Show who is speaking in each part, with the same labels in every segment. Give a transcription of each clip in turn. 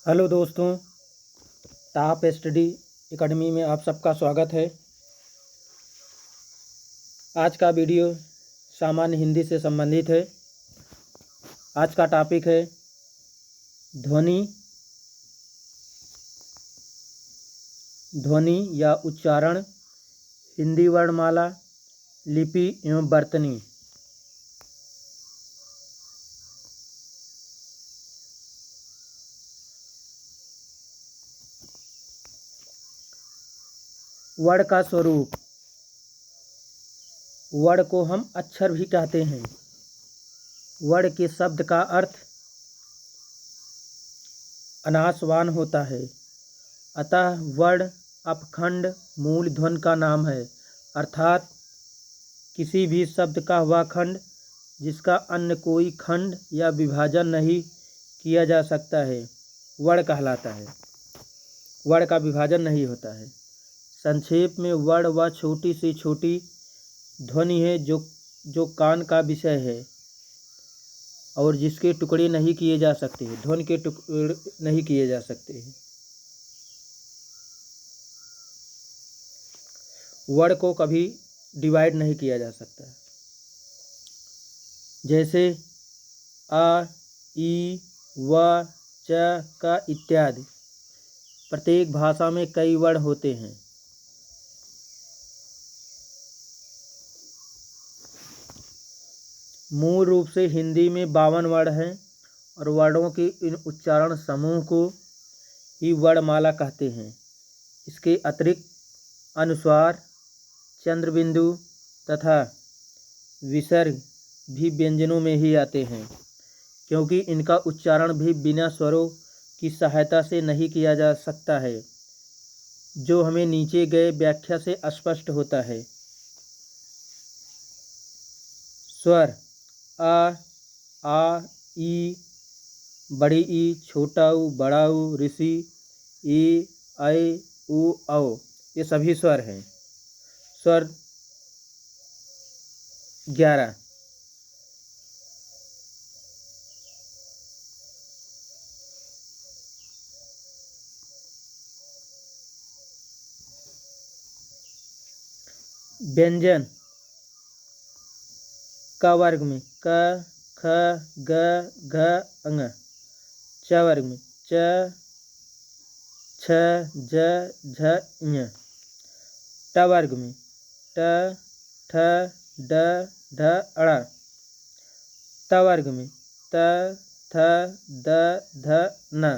Speaker 1: Hello दोस्तों, top study academy में आप सबका स्वागत है। आज का वीडियो सामान्य हिंदी से संबंधित है। आज का टॉपिक है ध्वनि या उच्चारण, हिंदी वर्णमाला, लिपि एवं वर्तनी। वर्ण का स्वरूप। वर्ण को हम अक्षर भी कहते हैं। वर्ण के शब्द का अर्थ अनासवान होता है, अतः वर्ण अपखंड मूल ध्वनि का नाम है, अर्थात किसी भी शब्द का वह खंड जिसका अन्य कोई खंड या विभाजन नहीं किया जा सकता है वर्ण कहलाता है। वर्ण का विभाजन नहीं होता है। संक्षेप में वर्ण वह छोटी से छोटी ध्वनि है जो कान का विषय है और जिसके टुकड़े नहीं किए जा सकते हैं। ध्वनि के टुकड़े नहीं किए जा सकते हैं। वर्ण को कभी डिवाइड नहीं किया जा सकता। जैसे आ, ई, व, च, क इत्यादि। प्रत्येक भाषा में कई वर्ण होते हैं। मूल रूप से हिंदी में 52 वर्ण हैं और वर्णों के इन उच्चारण समूह को ही वर्णमाला कहते हैं। इसके अतिरिक्त अनुस्वार, चंद्रबिंदु तथा विसर्ग भी व्यंजनों में ही आते हैं, क्योंकि इनका उच्चारण भी बिना स्वरों की सहायता से नहीं किया जा सकता है, जो हमें नीचे गए व्याख्या से स्पष्ट होता है। स्वर आ, ई, बड़ी ई, छोटा ऊ, बड़ा ऊ, ऋषि, ई, ऐ, उ, औ, ये सभी स्वर हैं। स्वर 11। व्यंजन क वर्ग में क, ख, ग, घ, ङ। च वर्ग में च, छ, ज, झ, ञ। ट वर्ग में ट, ठ, ड, ढ, ण। त वर्ग में त, थ, द, ध, न।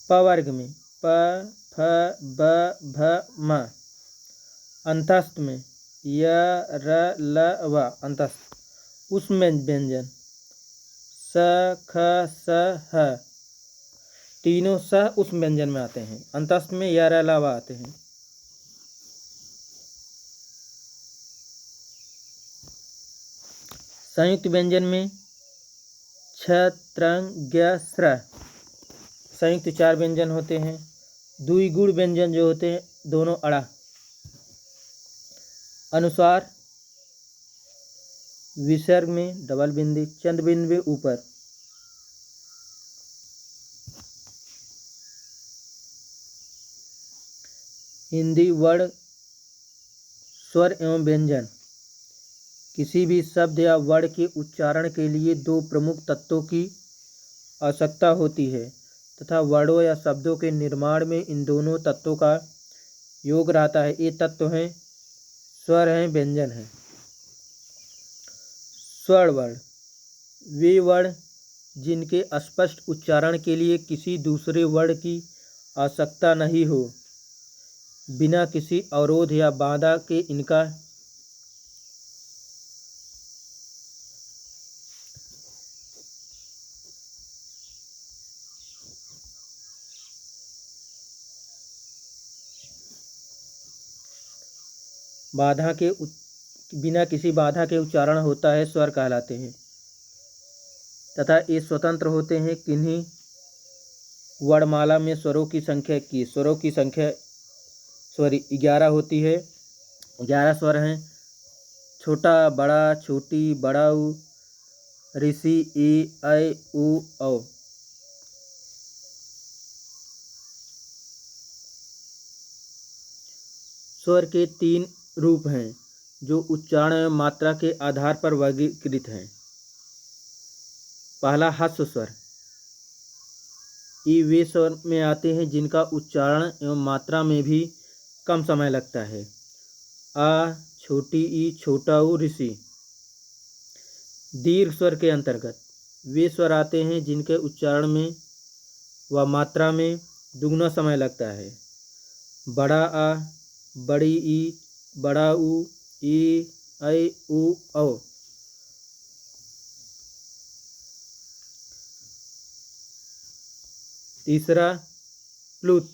Speaker 1: प वर्ग में प, फ, ब, भ, म। अंतस्थ में य, र, ल, व। अंतस्थ। उसमें व्यंजन स, ख, स, ह। तीनों स उस व्यंजन में आते हैं। अंतस्थ में य, र, ल, व आते हैं। संयुक्त व्यंजन में छ, त्रंग, ज्ञ, स्र। संयुक्त 4 व्यंजन होते हैं। द्विगुण व्यंजन जो होते हैं दोनों अड़ा। अनुस्वार विसर्ग में डबल बिंदी, चंद्र बिंदु ऊपर। हिंदी वर्ण, स्वर एवं व्यंजन। किसी भी शब्द या वर्ण के उच्चारण के लिए 2 प्रमुख तत्वों की आवश्यकता होती है तथा वर्णों या शब्दों के निर्माण में इन दोनों तत्वों का योग रहता है। ये तत्व हैं स्वर हैं, व्यंजन हैं। स्वर वर्ण वे वर्ण जिनके स्पष्ट उच्चारण के लिए किसी दूसरे वर्ण की आवश्यकता नहीं हो, बिना किसी अवरोध या बाधा के इनका बिना किसी बाधा के उच्चारण होता है, स्वर कहलाते हैं। तथा ये स्वतंत्र होते हैं। किन्हीं वर्णमाला में स्वरों की संख्या 21, स्वरों की संख्या 11 होती है। 11 स्वर हैं। छोटा, बड़ा, छोटी, बड़ा ऊ, ऋषि, ई, ऐ, उ, औ। स्वर के 3 रूप हैं जो उच्चारण एवं मात्रा के आधार पर वर्गीकृत हैं। पहला ह्रस्व स्वर। ये वे स्वर में आते हैं जिनका उच्चारण एवं मात्रा में भी कम समय लगता है। आ, छोटी ई, छोटा ऊ, ऋषि। दीर्घ स्वर के अंतर्गत वे स्वर आते हैं जिनके उच्चारण में व मात्रा में दुगना समय लगता है। बड़ा आ, बड़ी ई, बड़ा ऊ, ई, ऐ, ऊ, औ। तीसरा प्लुत।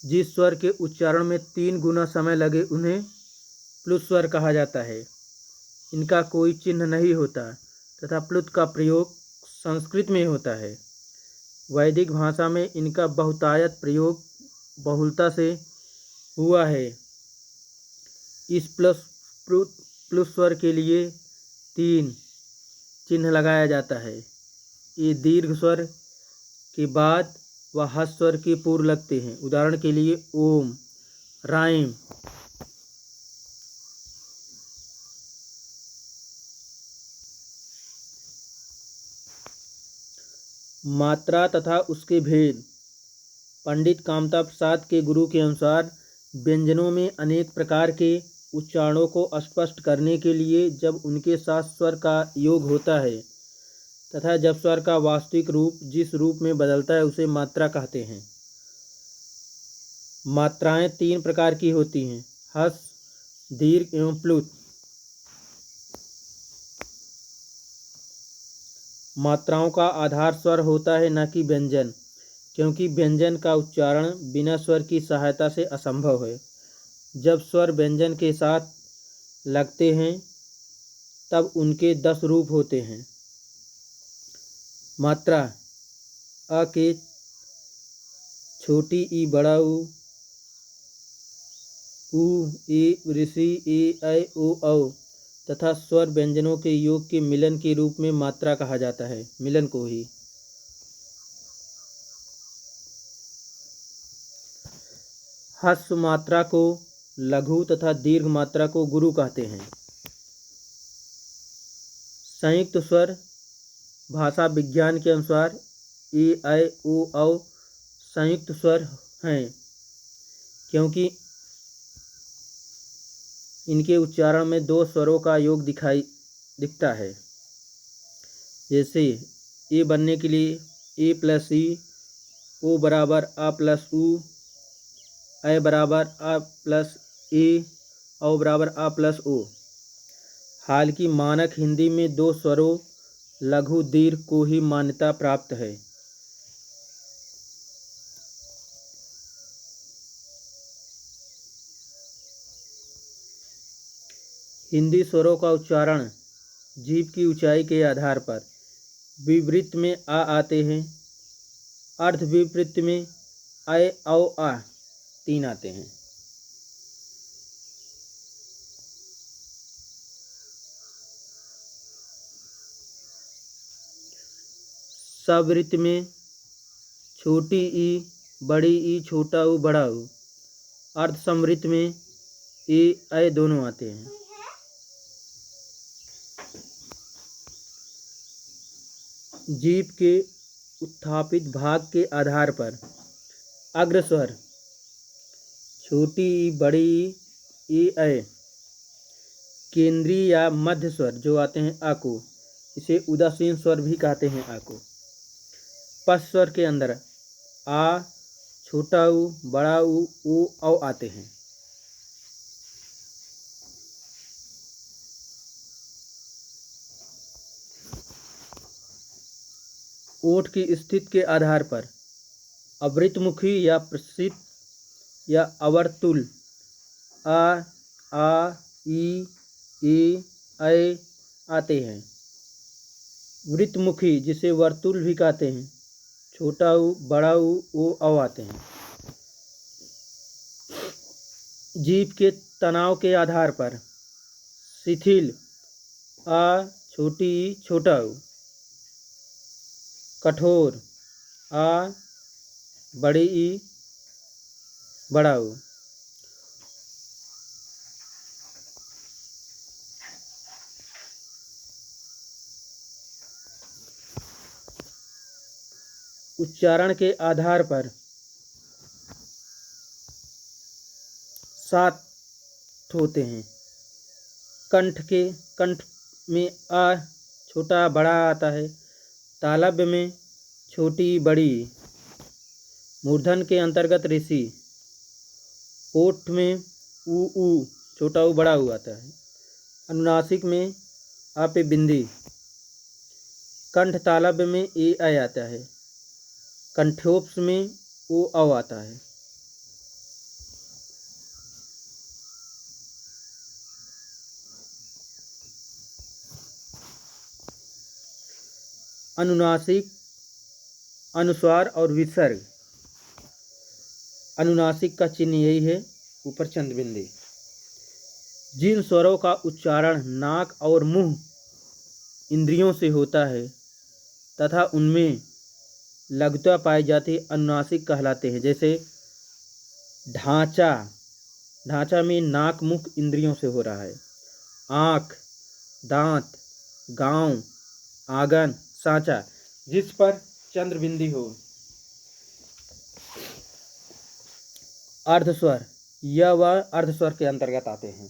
Speaker 1: जिस स्वर के उच्चारण में 3 गुना समय लगे उन्हें प्लुत स्वर कहा जाता है। इनका कोई चिन्ह नहीं होता तथा प्लुत का प्रयोग संस्कृत में होता है। वैदिक भाषा में इनका बहुतायत प्रयोग बहुलता से हुआ है। इस प्लुत स्वर के लिए 3 चिन्ह लगाया जाता है। ये दीर्घ स्वर के बाद व ह्रस्व स्वर के पूर्व लगते हैं। उदाहरण के लिए ओम, राइम। मात्रा तथा उसके भेद। पंडित कामता प्रसाद के गुरु के अनुसार व्यंजनों में अनेक प्रकार के उच्चारणों को स्पष्ट करने के लिए जब उनके साथ स्वर का योग होता है तथा जब स्वर का वास्तविक रूप जिस रूप में बदलता है उसे मात्रा कहते हैं। मात्राएं 3 प्रकार की होती हैं: ह्रस्व, दीर्घ एवं प्लुत। मात्राओं का आधार स्वर होता है न कि व्यंजन, क्योंकि व्यंजन का उच्चारण बिना स्वर की सहायता से असंभव है। जब स्वर व्यंजन के साथ लगते हैं तब उनके 10 रूप होते हैं। मात्रा। अ के छोटी ई, बड़ा ऊ, ए, ऋषि, ए, ऐ, ओ, औ तथा स्वर व्यंजनों के योग के मिलन के रूप में मात्रा कहा जाता है। मिलन को ही ह्रस्व मात्रा को लघु तथा दीर्घ मात्रा को गुरु कहते हैं। संयुक्त स्वर भाषा विज्ञान के अनुसार ए, ऐ, ओ, औ संयुक्त स्वर हैं, क्योंकि इनके उच्चारण में 2 स्वरों का योग दिखता है। जैसे ए बनने के लिए ए प्लस ई, ओ बराबर आ प्लस ऊ, ऐ बराबर आ प्लस ए, औ बराबर आ प्लस ओ। हालांकि मानक हिंदी में 2 स्वरों लघु दीर्घ को ही मान्यता प्राप्त है। हिंदी स्वरों का उच्चारण जीभ की ऊंचाई के आधार पर विवृत में आ आते हैं, अर्धविवृत में ऐ, औ, आ 3 आते हैं। सवृत में छोटी ई, बड़ी ई, छोटा ऊ, बड़ा ऊ। अर्धसमृत में ए, ऐ दोनों आते हैं। जीभ के उत्थापित भाग के आधार पर अग्रस्वर छोटी ई, बड़ी ई, ऐ। केंद्रीय या मध्य स्वर जो आते हैं आ को, इसे उदासीन स्वर भी कहते हैं। आ को पश्च स्वर के अंदर आ, छोटा ऊ, बड़ा ऊ, ओ, औ आते हैं। ओठ की स्थिति के आधार पर अवृतमुखी या प्रसिद्ध या अवर्तुल आ, ई, ए, ऐ आते हैं। वृत्तमुखी जिसे वर्तुल भी कहते हैं, छोटा ऊ, बड़ा ऊ, ओ, औ आते हैं। जीभ के तनाव के आधार पर शिथिल आ, छोटी ई, छोटा ऊ। कठोर आ, बड़ी ई, बड़ा ऊ। उच्चारण के आधार पर 7 होते हैं। कंठ में आ छोटा बड़ा आता है। तालव्य में छोटी बड़ी। मूर्धन के अंतर्गत ऋषि। ओठ में ऊ छोटा ऊ बड़ा ऊ आता है। अनुनासिक में आ पे बिंदी। कंठ तालव्य में ए आ आता है। कंठोपस में ओ औ आता है। अनुनासिक, अनुस्वार और विसर्ग। अनुनासिक का चिन्ह यही है, ऊपर चंद्र बिंदी। जिन स्वरों का उच्चारण नाक और मुंह इंद्रियों से होता है तथा उनमें लघुता पाई जाती अनुनासिक कहलाते हैं। जैसे ढांचा, ढांचा में नाक मुख इंद्रियों से हो रहा है। आँख, दांत, गांव, आंगन, सांचा, जिस पर चंद्र बिंदी हो। अर्धस्वर, यह वह अर्धस्वर के अंतर्गत आते हैं।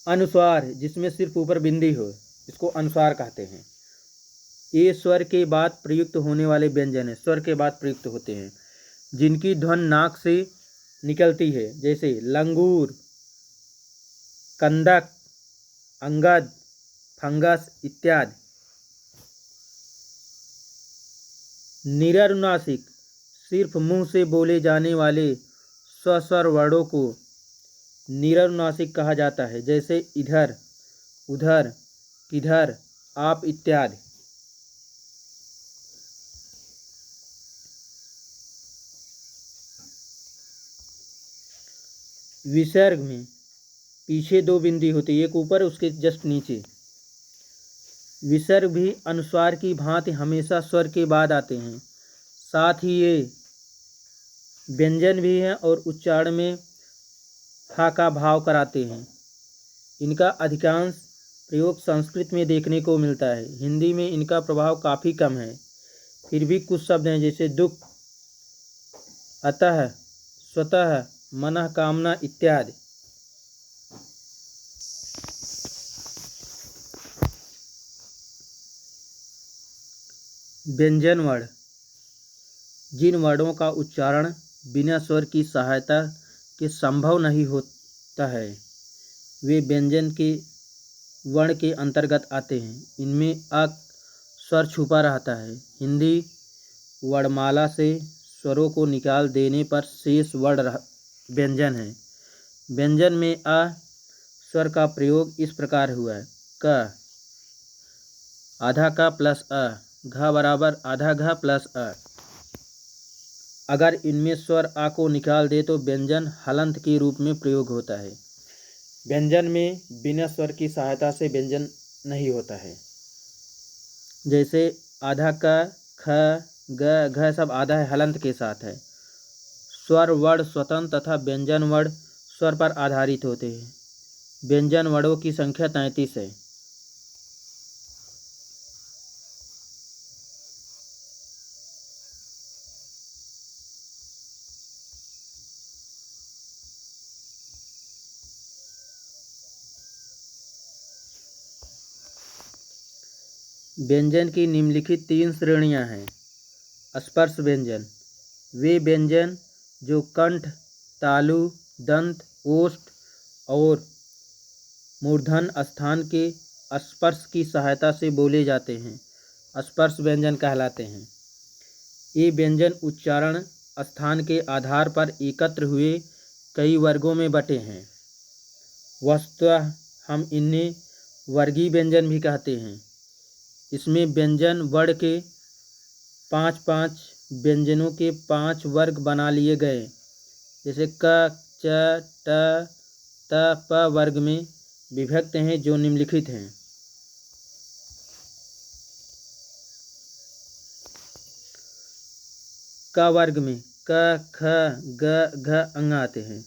Speaker 1: अनुस्वार, जिसमें सिर्फ ऊपर बिंदी हो, इसको अनुस्वार कहते हैं। ये स्वर के बाद प्रयुक्त होने वाले व्यंजन है, स्वर के बाद प्रयुक्त होते हैं, जिनकी ध्वनि नाक से निकलती है। जैसे लंगूर, कंदक, अंगद, फंगस इत्यादि। निरनुनासिक, सिर्फ मुंह से बोले जाने वाले स्वस्वर वर्णों को निरनुनासिक कहा जाता है। जैसे इधर, उधर, किधर, आप इत्यादि। विसर्ग में पीछे 2 बिंदी होती है, एक ऊपर उसके जस्ट नीचे। विसर्ग भी अनुस्वार की भांति हमेशा स्वर के बाद आते हैं। साथ ही ये व्यंजन भी हैं और उच्चारण में हा का भाव कराते हैं। इनका अधिकांश प्रयोग संस्कृत में देखने को मिलता है। हिंदी में इनका प्रभाव काफ़ी कम है। फिर भी कुछ शब्द हैं, जैसे दुख, अतः, स्वतः, मनः, कामना इत्यादि। व्यंजन वर्ण, जिन वर्णों का उच्चारण बिना स्वर की सहायता के संभव नहीं होता है, वे व्यंजन के वर्ण के अंतर्गत आते हैं। इनमें अ स्वर छुपा रहता है। हिंदी वर्णमाला से स्वरों को निकाल देने पर शेष वर्ण व्यंजन है। व्यंजन में अ स्वर का प्रयोग इस प्रकार हुआ है। क, आधा का प्लस अ, घ बराबर आधा घ प्लस अ। अगर इनमें स्वर आ को निकाल दे तो व्यंजन हलंत के रूप में प्रयोग होता है। व्यंजन में बिना स्वर की सहायता से व्यंजन नहीं होता है। जैसे आधा का, ख, ग, घ सब आधा है, हलंत के साथ है। स्वर वर्ण स्वतंत्र तथा व्यंजन वर्ण स्वर पर आधारित होते हैं। व्यंजन वर्णों की संख्या 33 है। व्यंजन की निम्नलिखित 3 श्रेणियां हैं। स्पर्श व्यंजन, वे व्यंजन जो कंठ, तालु, दंत, ओष्ठ और मूर्धन स्थान के स्पर्श की सहायता से बोले जाते हैं, स्पर्श व्यंजन कहलाते हैं। ये व्यंजन उच्चारण स्थान के आधार पर एकत्र हुए कई वर्गों में बटे हैं। वस्तुतः हम इन्हें वर्गीय व्यंजन भी कहते हैं। इसमें व्यंजन वर्ण के 5-5 व्यंजनों के 5 वर्ग बना लिए गए। जैसे क, च, ट, त, प वर्ग में विभक्त हैं, जो निम्नलिखित हैं। क वर्ग में क ख ग घ अंग आते हैं।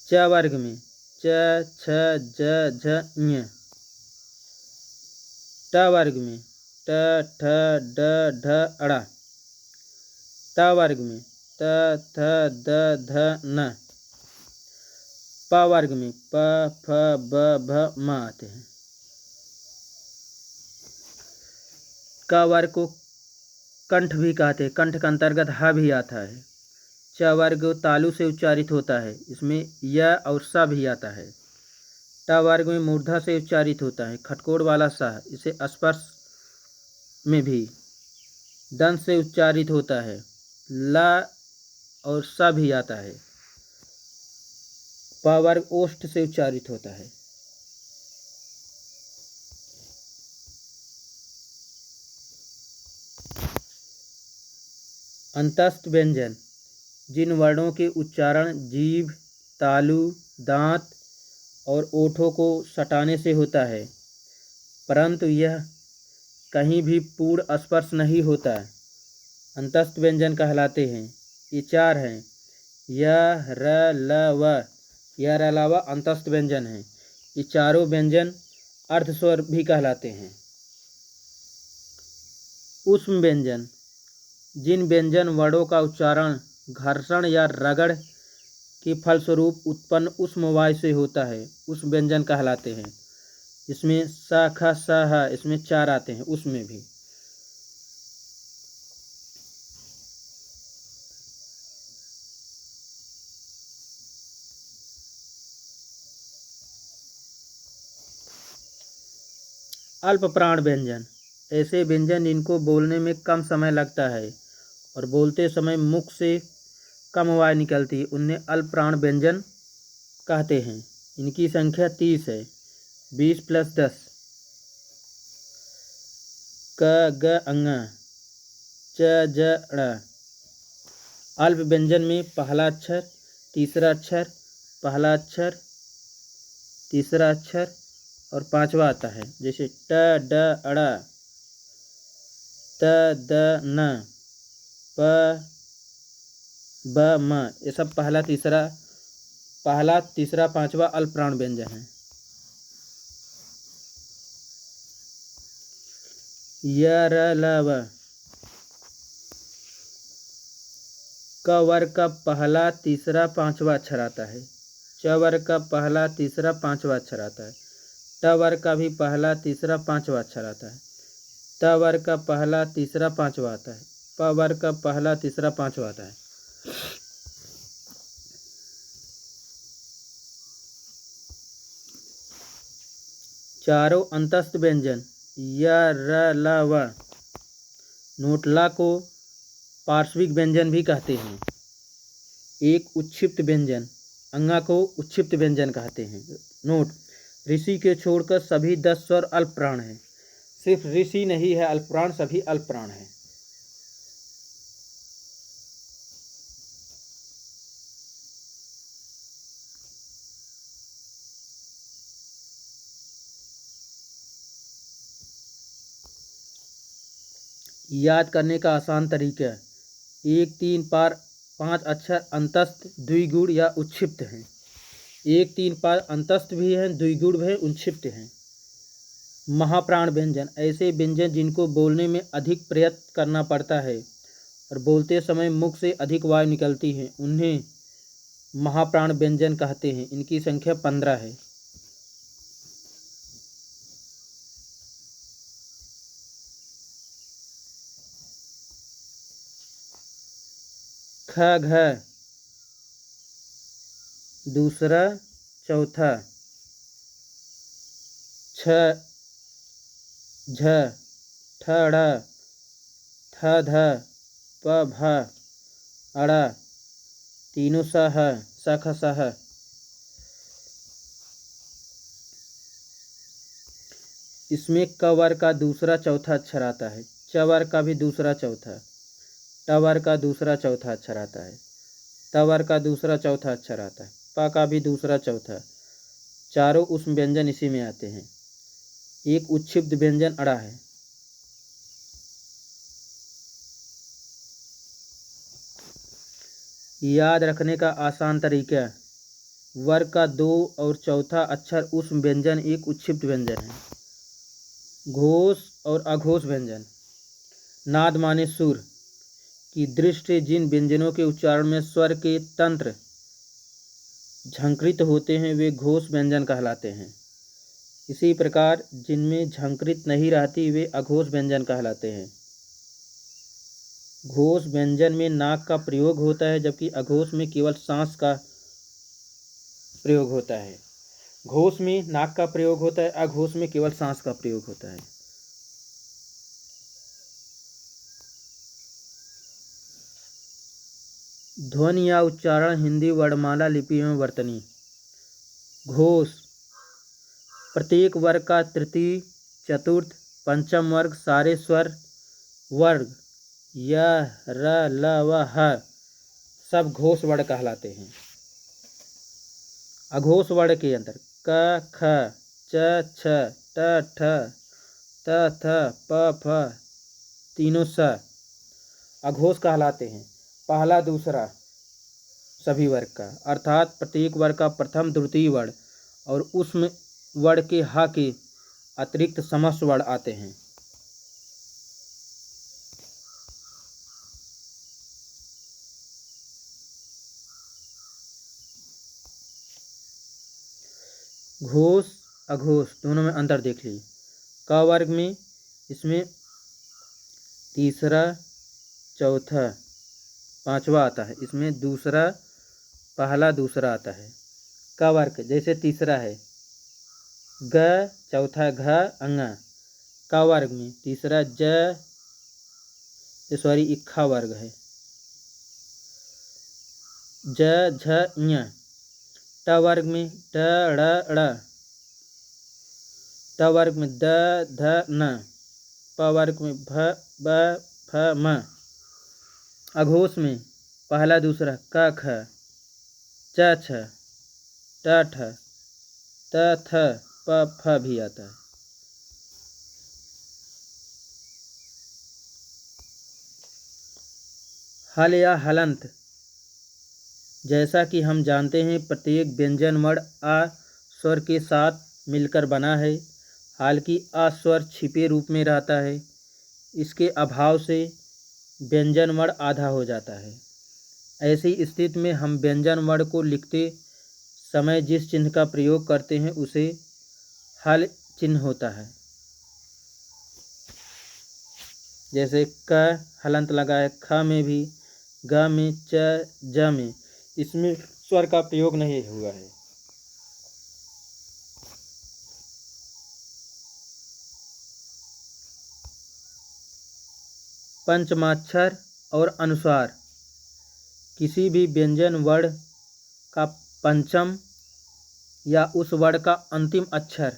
Speaker 1: च वर्ग में च छ ज झ ञ। ट वर्ग में ट ठ ड ढ अड़ा। त वर्ग में त थ द ध न। प वर्ग में प फ ब भ म आते हैं। क वर्ग को कंठ भी कहते हैं, कंठ के अंतर्गत ह भी आता है। च वर्ग तालु से उच्चारित होता है, इसमें य और स भी आता है। ट वर्ग में मूर्धा से उच्चारित होता है, खटकोड़ वाला स, इसे स्पर्श में भी दंत से उच्चारित होता है, ल और स भी आता है। प वर्ग ओष्ठ से उच्चारित होता है। अंतस्थ व्यंजन जिन वर्णों के उच्चारण जीभ, तालु, दांत और ओठों को सटाने से होता है, परंतु यह कहीं भी पूर्ण स्पर्श नहीं होता, अंतस्थ व्यंजन कहलाते हैं। ये चार हैं, य, र, ल, व। यह अलावा अंतस्थ व्यंजन है। ये चारों व्यंजन अर्धस्वर भी कहलाते हैं। ऊष्म व्यंजन जिन व्यंजन वर्णों का उच्चारण घर्षण या रगड़ के फलस्वरूप उत्पन्न ऊष्म वायु से होता है, ऊष्म व्यंजन कहलाते हैं। इसमें स, ख, स, ह, इसमें चार आते हैं ऊष्म में भी। अल्प प्राण व्यंजन ऐसे व्यंजन जिनको बोलने में कम समय लगता है और बोलते समय मुख से कम वायु निकलती है, उन्हें अल्प प्राण व्यंजन कहते हैं। इनकी संख्या 30 है, 20 + 10। क ग अंग, च ज ड़। अल्प व्यंजन में पहला अक्षर, तीसरा अक्षर, पहला अक्षर, तीसरा अक्षर और पांचवा आता है, जैसे ट ड अड़ा, त द न, प ब म। ये सब पहला तीसरा पांचवा अल्प प्राण व्यंजन है। य र ल व। क वर्ग का पहला तीसरा पांचवा अक्षर आता है। च वर्ग का पहला तीसरा पांचवा अक्षर आता है। ट वर्ग का भी पहला तीसरा पांचवा अक्षर आता है। त वर्ग का पहला तीसरा पांचवा आता है। प वर्ग का पहला तीसरा पांचवा आता है। चारों अंतस्थ व्यंजन य र ल व नोटला को पार्श्विक व्यंजन भी कहते हैं। एक उच्छिप्त व्यंजन अंगा को उच्छिप्त व्यंजन कहते हैं। नोट, ऋषि के छोड़कर सभी 10 स्वर अल्प प्राण हैं। सिर्फ ऋषि नहीं है अल्प प्राण, सभी अल्प प्राण हैं। याद करने का आसान तरीका, 1, 3, 5 अक्षर अंतस्थ, द्विगुण या उच्छिप्त हैं। 1, 3, 5 अंतस्थ भी हैं, द्विगुण भी हैं, उच्छिप्त हैं। महाप्राण व्यंजन ऐसे व्यंजन जिनको बोलने में अधिक प्रयत्न करना पड़ता है और बोलते समय मुख से अधिक वायु निकलती है, उन्हें महाप्राण व्यंजन कहते हैं। इनकी संख्या 15 है। ख घ दूसरा चौथा, छ झ, ठ ढ़, थ ध, प भ, अड़ा, तीनों स ह, स ख स ह। इसमें क वर्ग का दूसरा चौथा अक्षर आता है। च वर्ग का भी दूसरा चौथा, ट वर्ग का दूसरा चौथा अक्षर आता है, त वर्ग का दूसरा चौथा अक्षर आता है, प का भी दूसरा चौथा। चारों ऊष्म व्यंजन इसी में आते हैं। एक उच्छिप्त व्यंजन अड़ा है। याद रखने का आसान तरीका, वर्ग का 2 और चौथा अक्षर उस व्यंजन एक उच्छिष्ट व्यंजन है। घोष और अघोष व्यंजन। नाद माने सुर की दृष्टि जिन व्यंजनों के उच्चारण में स्वर के तंत्र झंकृत होते हैं वे घोष व्यंजन कहलाते हैं। इसी प्रकार जिनमें झंकृत नहीं रहती वे अघोष व्यंजन कहलाते हैं। घोष व्यंजन में नाक का प्रयोग होता है जबकि अघोष में केवल सांस का प्रयोग होता है। घोष में नाक का प्रयोग होता है, अघोष में केवल सांस का प्रयोग होता है। ध्वनि या उच्चारण हिंदी वर्णमाला लिपि में वर्तनी। घोष प्रत्येक वर्ग का तृतीय, चतुर्थ, पंचम वर्ग सारे स्वर वर्ग य, र, ल व ह सब घोष वर्ण कहलाते हैं। अघोष वर्ण के अंदर क, ख, च, छ, ट, ठ, त, थ, प, फ तीनों स अघोष कहलाते हैं। पहला दूसरा सभी वर्ग का, अर्थात प्रत्येक वर्ग का प्रथम द्वितीय वर्ण और उसमें वर्ण के ह के अतिरिक्त समस्त वर्ण आते हैं। घोष अघोष दोनों में अंतर देख लीजिए। क वर्ग में इसमें तीसरा, चौथा, पांचवा आता है, इसमें दूसरा, पहला, दूसरा आता है। क वर्ग जैसे तीसरा है ग, चौथा घ, अंग। क वर्ग में तीसरा ज, सॉरी इक्खा वर्ग है ज, झ, ञ। ट वर्ग में ट, ड़, ड़। ट वर्ग में द, ध, न। प वर्ग में भ, ब, फ, म। अघोष में पहला दूसरा क, ख, च, छ, ट, ठ, त, थ, प, फ भी आता है। हल या हलंत। जैसा कि हम जानते हैं प्रत्येक व्यंजन वर्ण आ स्वर के साथ मिलकर बना है, हालांकि आ स्वर छिपे रूप में रहता है। इसके अभाव से व्यंजन वर्ण आधा हो जाता है। ऐसी स्थिति में हम व्यंजन वर्ण को लिखते समय जिस चिन्ह का प्रयोग करते हैं उसे हल चिन्ह होता है। जैसे क हलंत लगा है, ख में भी, ग में, च, ज में, इसमें स्वर का प्रयोग नहीं हुआ है। पंचमाक्षर और अनुस्वार। किसी भी व्यंजन वर्ण का पंचम या उस वर्ण का अंतिम अक्षर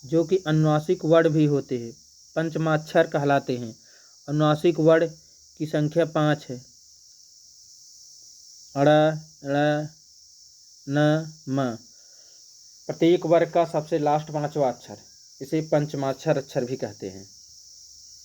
Speaker 1: जो कि अनुनासिक वर्ण भी होते हैं पंचमाक्षर कहलाते हैं। अनुनासिक वर्ण की संख्या 5 है। अड़, ळ, न, म। प्रत्येक वर्ग का सबसे लास्ट 5वां अक्षर इसे पंचमाक्षर अक्षर भी कहते हैं।